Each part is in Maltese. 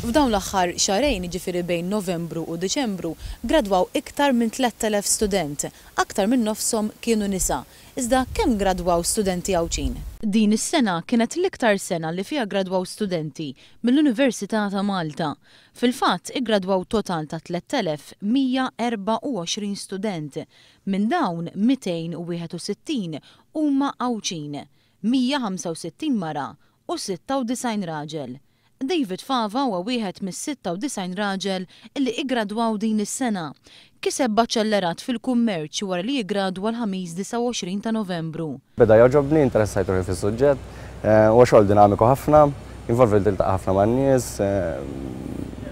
F'dawn l-aħħar xarejn, ġifieri bejn Novembru u Diċembru, gradwaw iktar minn 3000 student, aktar minn nofshom kienu nisa. Iżda kemm gradwaw studenti Awċin? Din is-sena kienet l-iktar sena li fiha gradwaw studenti mill-Università ta' Malta. Fil-fatt igradwaw total ta' 3124 student. Minn dawn 261 huma Awċin, 165 mara u 96 raġel. David Fava huwa wieħed mis-96 raġel illi igradwaw din is-sena. Kiseb baċċellerat fil-kummerċ wara li jigradwa l-ħamis 29 ta' Novembru. Beda jogħġobni, interessajt ruħi fis-suġġett, huwa xogħol dinamiku ħafna, involvi tiltaqa' ħafna man-nies,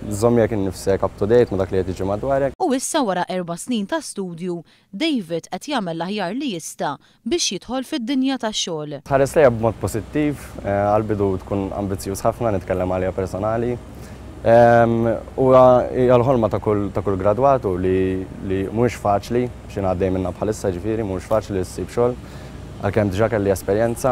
żomm jekk innifsek up to date ma' dak li qed jiġi madwarek. U issa wara 4 snin ta' studju, David qed jagħmel l-aħjar li jista' biex jidħol fid-dinja tax-xogħol. Ħares lejha b'mod pożittiv, għall-bidu tkun ambizzjuż ħafna nitkellem għaliha personali. U l-ħolma ta' kull gradwatu li mhux faċli xi għaddej minnha bħalissa ġifieri, mhux faċli ssib xogħol. Għalkemm diġà kelli esperjenza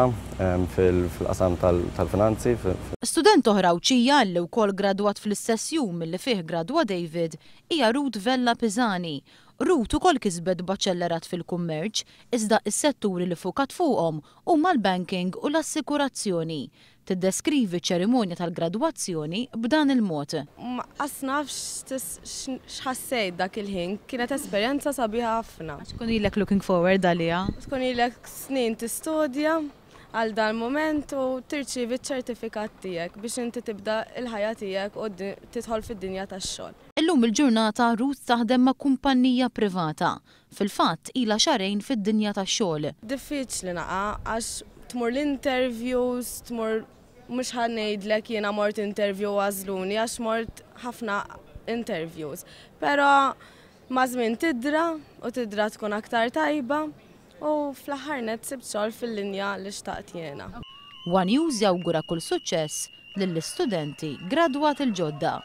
fil-qasam tal-finanzi. Student oħra Awċija li wkoll gradwat fl-istess jum milli fih gradwa David hija Ruth Vella Pisani. Ruth ukoll kisbet baċċellerat fil-kummerċ, iżda s-setturi li fukat fuqhom huma l-banking u l-assikurazzjoni. Tiddeskrivi ċ-ċerimonja tal-gradwazzjoni b'dan il-mod. Ma nafx x'ħassejt dak il-ħin, kienet esperjenza sabiħa ħafna. Tkun ilek looking forward għaliha? Tkun ilek snin tistudja għal dan moment u tirċievi ċ-ċertifikat tiegħek biex inti tibda l-ħajja tiegħek u tidħol fid-dinja tax-xogħol. Illum il-ġurnata Ruth taħdem ma' kumpanija privata. Fil-fatt ilha xarejn fid-dinja tax-xogħol. Diffiċli naqa' għax tmur l-interviews, tmur mhux ħanejdlek jiena mort interview għażluni għax mort ħafna interviews. Però ma' żmien tidra u tidra tkun aktar tajba u fl-aħħar net sibt xogħol fil-linja li xtaqt jiena. One News jawgura kull suċċess lill-istudenti gradwat il-ġodda.